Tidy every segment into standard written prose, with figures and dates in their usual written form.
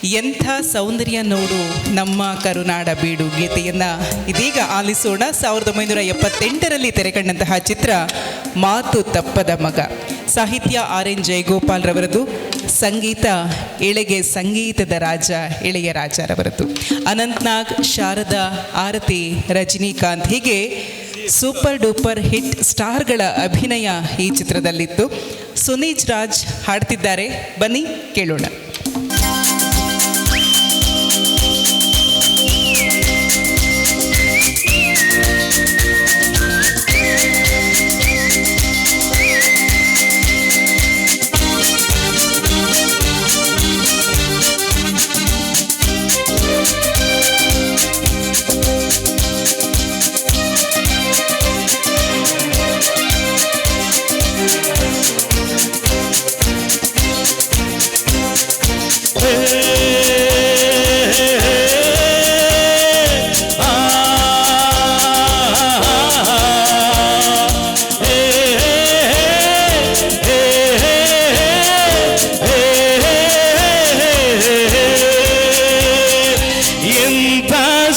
ಎಂಥ ಸೌಂದರ್ಯ ನೋಡು ನಮ್ಮ ಕರುನಾಡ ಬೀಡು ಗೀತೆಯನ್ನು ಇದೀಗ ಆಲಿಸೋಣ. 1978ರಲ್ಲಿ ತೆರೆಕಂಡಂತಹ ಚಿತ್ರ ಮಾತು ತಪ್ಪದ ಮಗ. ಸಾಹಿತ್ಯ RN ಜಯಗೋಪಾಲ್ ರವರದು, ಸಂಗೀತ ಇಳೆಗೆ ಸಂಗೀತದ ರಾಜ ಇಳೆಯರಾಜರವರದು. ಅನಂತ್ನಾಗ್, ಶಾರದಾ, ಆರತಿ, ರಜನಿಕಾಂತ್ ಹೀಗೆ ಸೂಪರ್ ಡೂಪರ್ ಹಿಟ್ ಸ್ಟಾರ್ಗಳ ಅಭಿನಯ ಈ ಚಿತ್ರದಲ್ಲಿತ್ತು. ಸುನೀಜ್ ರಾಜ್ ಹಾಡ್ತಿದ್ದಾರೆ, ಬನ್ನಿ ಕೇಳೋಣ.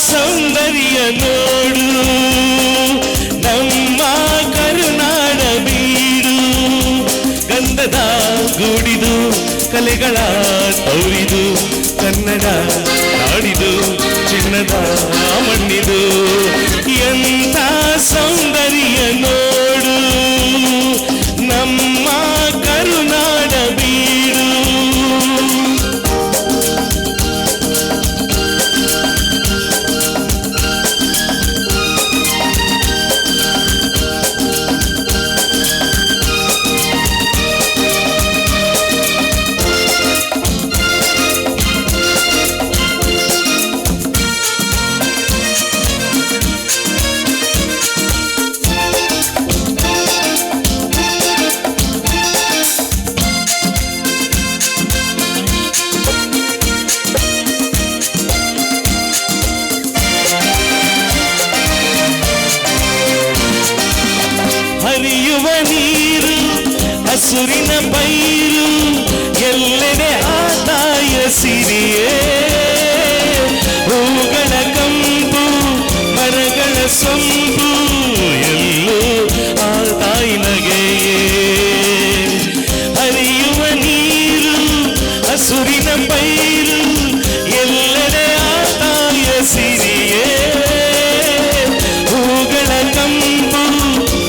ಸೌಂದರ್ಯ ನೋಡು ನಮ್ಮ ಕರುನಾಡ ಬೀಡು, ಗಂಧದ ಗೂಡಿದು ಕಲೆಗಳ ತೌರಿದು ಕನ್ನಡ ನಾಡಿದು ಚಿನ್ನದ ಮಣ್ಣಿದು. ಎಂಥ ಸೌಂದರ್ಯ ನೋಡು ನಮ್ಮ ಕರುನಾಡ ಬೀಡು. ಹರಿಯುವ ನೀರು ಹಸುರಿನ ಪೈರು ಎಲ್ಲೆಡೆ ಆದಾಯ ಸಿರಿಯೇ, ಹೂಗಳ ಕಂಪು ಮರಗಳ ಸೊಂಪು ಎಲ್ಲೂ ಆದಾಯ ನಗೆಯೇ. ಹರಿಯುವ ನೀರು ಹಸುರಿನ ಪೈರು ಎಲ್ಲೆಡೆ ಆದಾಯ ಸಿರಿಯೇ, ಹೂಗಳ ಕಂಪು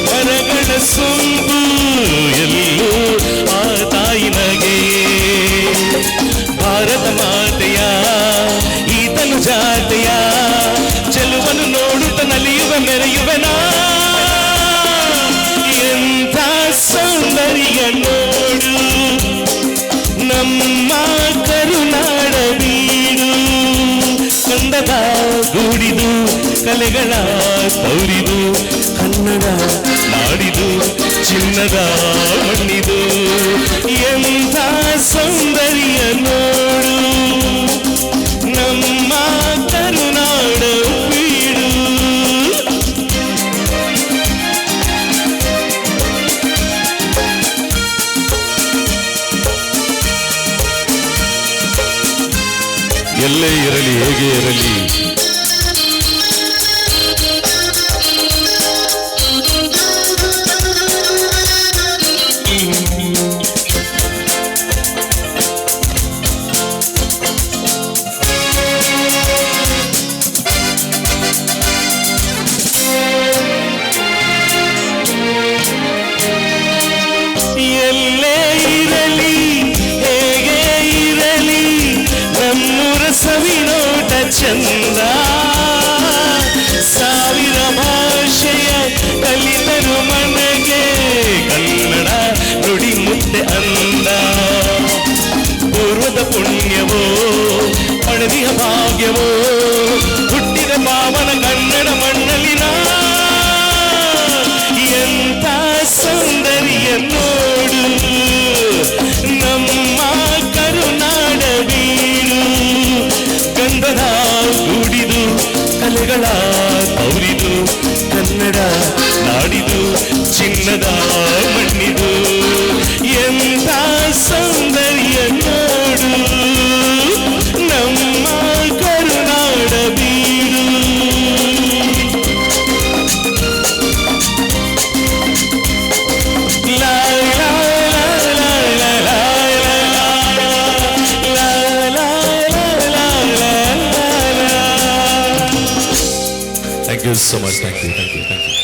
ಮರಗಳ ಸೊಂಪು ಎಲ್ಲೂ ಆ ತಾಯಿ ನಗೆಯೇ. ಭಾರತ ಮಾತೆಯ ಈತನು ಜಾತೆಯ ಚೆಲುವನ್ನು ನೋಡುತ್ತ ನಲಿಯುವ ಮೆರೆಯುವನ. ಎಂಥ ಸೌಂದರ್ಯ ನೋಡು ನಮ್ಮ ಕರುನಾಡ ಬೀಡು, ಕಂದದ ಗೂಡಿದು ಕಲೆಗಳ ತೌರಿದು ಕನ್ನಡ ನಾಡಿದು ಚಿನ್ನದ ಮಣ್ಣಿದು. ಎಂಥ ಸೌಂದರ್ಯ ನೋಡು ನಮ್ಮ ಕರುನಾಡ ಬೀಡು. ಎಲ್ಲೇ ಇರಲಿ ಹೇಗೆ ಇರಲಿ ಎಲ್ಲೇ ಇರಲಿ ಹೇಗೆ ಇರಲಿ ನಮ್ಮೂರ ಸವಿನೋಟ ಚಂದ. ಸಾವಿರ ಭಾಷೆಯ ಕಲಿತರು ಮನೆಗೆ ಕನ್ನಡ ನುಡಿ ಮುತ್ತೆ ಅಂದ. ಪೂರ್ವದ ಪುಣ್ಯವೋ ಪಡೆದಿಯ ಭಾಗ್ಯವೋ ಹುಟ್ಟಿದ ಪಾವನ ಕನ್ನಡ ಮಣ್ಣಲಿನ. ಎಂಥ ಸೌಂದರ್ಯ ನೋಡು ನಮ್ಮ ಕರುನಾಡ ಬೀಡು, ಗಂಧದ ಗೂಡಿದು ಕಲೆಗಳ ತೌರಿದು ಕನ್ನಡ ನಾಡಿದು ಚಿನ್ನದ ಮಣ್ಣಿದು. ಎಂಥ ಸೌಂದರ್ಯ ನೋಡು you so much. Thank you.